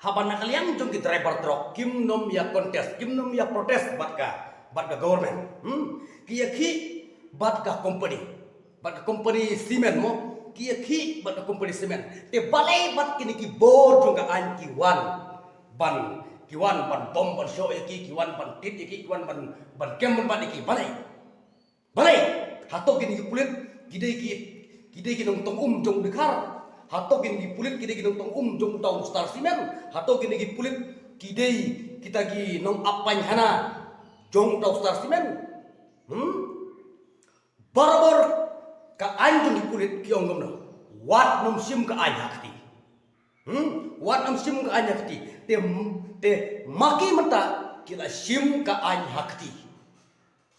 Habana kalian jong ki driver truck kim nom ya contest kim nom ya protest batka government kia ki batka company cement mo kia ki batka company cement te balai bat kini ki bor jong ka an ki ban bom ban show ki wan ban tit ki wan ban kem ban ki balai hato kini ki pulit kidai ki nong tong jong bekar hato kini ki pulit kidai ki nong tong jong taun star cement hato kini ki pulit kidai kita ki nong apany hana jong taun star cement barabor ka anjung ki pulit ki ongom no wat nom sim ka anya kati wat nom sim ka anya kati te maki mata kita sim ka anya kati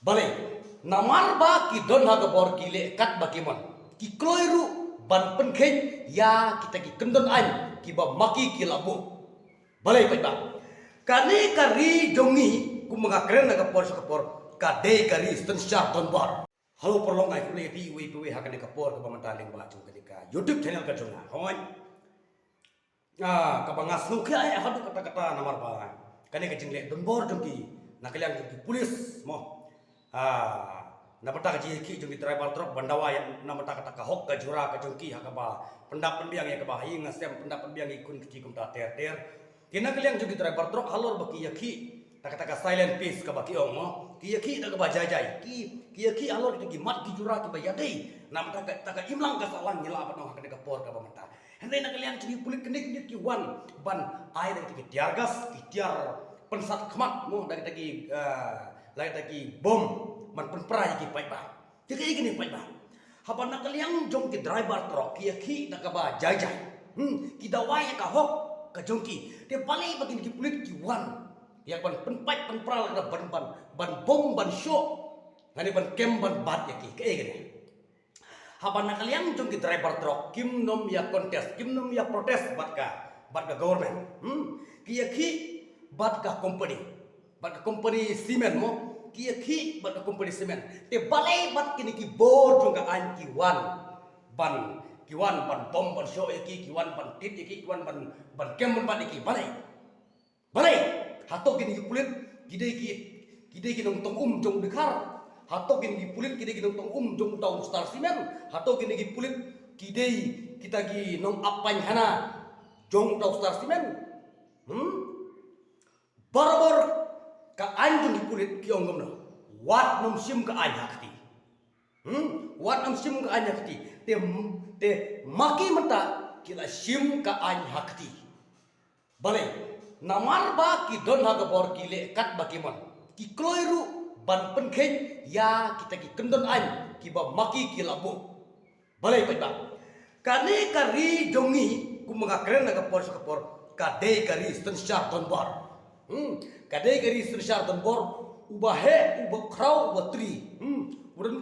balai namar ba ki don ha bor ki le kat ba ki mon ki kloiru ban penkhen ya kita ki kendon an ki ba maki ki labu balai pa ba kane kari jongi ku mga kren na kapor kade kari stan sya ton bar halo perlong ai kule pi ha kane kapor ka mantaling ba chung ka YouTube channel ka jonga hoy ka bangas nu kya ai hadu kata namar ba kane ka jingle don bor jongi nakaliang ki pulis mo na bata ka ki jongi driver truck bandawa yang na bata ka hok ka jura ka jongi ha ka ba pendap penbiang ya ka ba hi ngasem pendap penbiang ikun ki kum ta ter kina kaliang jongi driver truck halor baki yaki taka silent piece ka baki ong mo ki yaki da ka ba jajai ki yaki halor ki mat ki jura ki ba yadai na bata taka imlang ka salang nyela ba no ha ka por ka ba mata henry na kaliang jongi pulik kenik ki wan ban ai da ki tiargas ki tiar pensat khmat mo da ki lai da ki bom man penprai ki pai ba jadi gini pai ba habana kaliang jong ki driver truck ki ki da ka ba jajai ki dawai ka hok ka jongki te palai bagin ki pulit ki wan ya ban penpai penpral ka ban bom ban show ngani ban kem ban bat ya ki gini habana kaliang jong ki driver truck kim nom ya contest kim nom ya protest batka government ki batka company cement mo kia ki batka company cement te balai bat kini ki bor jong ka an ki ban bom ban show ki wan ban tit ki wan ban kem ban ki balai hato kini ki pulit kidai ki nong tong jong bekar hato kini ki pulit kidai ki nong tong jong taun star cement hato kini ki pulit kidai kita ki nong apany hana jong taun star cement barabor ka anjung ki pulit ki ongom no wat nom sim ka anya kati wat nom sim ka anya kati te maki mata kila sim ka anya kati balai namar ba ki don ha bor ki le kat ba ki mon ki kloiru ban penkhen ya kita ki kendon an ki ba maki ki labu balai pa ba kane kari jongi ku mga kren na kapor kade kari stan sya ton bar kadai kari sersar tembor ubah krau ubah tri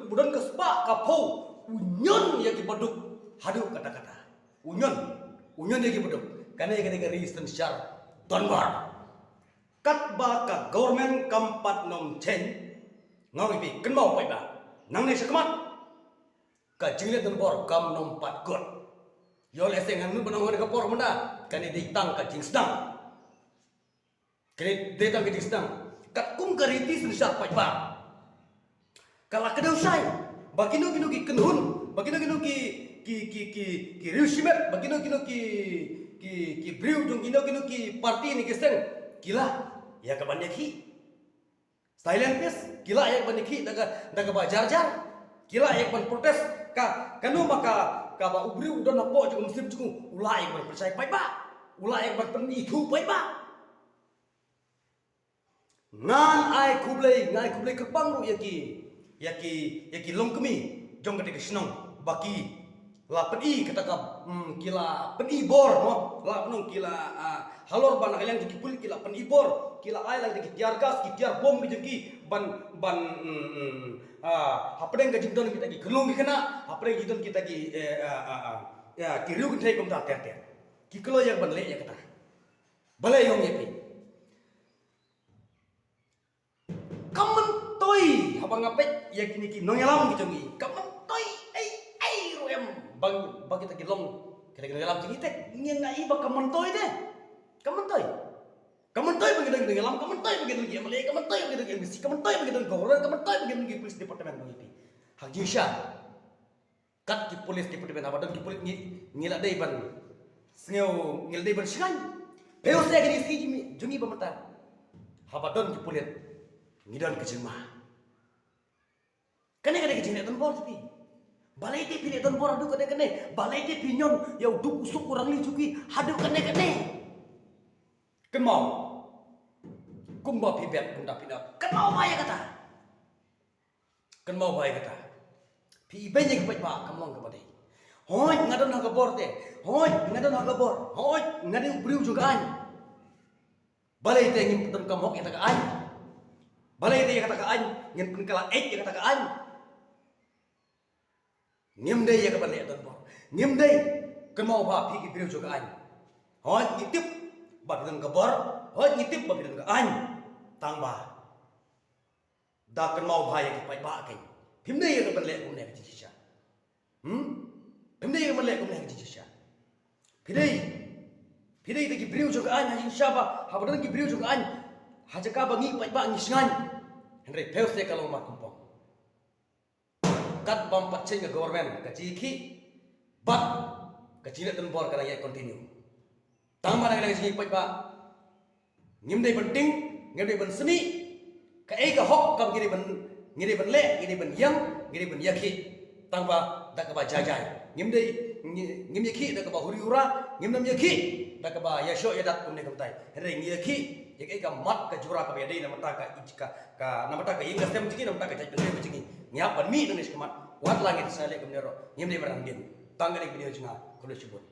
budan kespa kapau unyon ya ki baduk hadu kata unyon ya ki baduk kadai kari sersar tembor kat ba ka government kampat nom chen ngau ipi kenmau pai ba nang ne sekmat ka jingle tembor kam nom pat got yo lesengan nu benong ka por menda kane ditang ka jing sedang kini datang ke sedang kat kum kariti senisar pai ba kala kedau sai bagino ki kenhun bagino ki riusimet bagino ki briu jong gino ki parti ni kesen kila ya ka banyak silent piece kila ya banyak daga ba jar kila ya ban protes kanu maka ka ba ubriu don apo jong muslim jong ulai ban percaya pai ba ulai ban pen itu pai ba ngan ai kublai kepang ru yaki long kemi jong ketika senong baki la peni kata ka kila peni bor mo la penong kila halor ban kalian ki pul kila peni bor kila ai lagi ki tiar gas ki tiar bom ki ban hapdeng ka jingdon kita ki gelung ki kena hapdeng jingdon kita ki ya ki riu ki kom ta ter ki kelo yang ban le ya kata balai yong yepi kamentoi habang ngapet ya kini ki nongelam ki jongi kamentoi ai ruem bang kita ki long kita nongelam jingi tek ngien ngai ba kamentoi de kamentoi begitu lam kementai begitu lagi Malay kementai begitu lagi misi kementai begitu government kementai begitu lagi police department begitu hak jisha kat ki police department apa dan ki police ngila dai ban sengau ngila dai ban shan Peo saya gini sih jungi pemerintah habadon ki police ngidon ke jema kene kejengnya ton bor tapi balai te pilih ton bor adu kene balai te pinyon ya duk usuk kurang li juki hadu kene Kemau, kumba pibet bunda pinap. Kemau bahaya kata. Kemau bahaya kata. Pibet yang kepat pak kamong kepada. Hoi ngadon haga bor te. Hoi ngadon haga bor. Hoi ngadon beriu juga an. Balai te ngin putun kamok yang taka an. Balai te yang kata an. Ngin pun kala yang kata an. Ngim day yang kepada ton bor. Ngim day kemau bah pigi beriu juga an. Hoi ngitip babidan gebor, hoi ngitip babidan ke an, tangba. Dakan mau bahaya ke pai bakai. Pimne ya ke benlek kumne ke cicia. Pimne ya ke benlek kumne ke cicia. Pidai te ki beriu juga an haji siapa? Habadan ki beriu juga an. Haja ka bangi pai ba ngisngan. Henry peus te kalau mak kumpong. Kat bam paceng ke government ke ciki bat ke cina tenbor kana ya continue. Tama na lagi segi pa ngim dai penting ngim dai ben seni ka ai ka hok ka ngiri ben le ngiri ben yang ngiri ben yaki tangba da ka ba jajai ngim dai ngim yaki da ka ba huriura ngim nam yaki da ka ba yasho yadat kumne kamtai re ngi yaki yak ai ka mat ka jura ka ba dai na mata ka ijka ka na mata ka inga sem jiki na mata ka jai ben jiki nya pan mi nang is kamat wat langit sale kumne ro ngim dai barang din tangga ni video jinga kulo chibun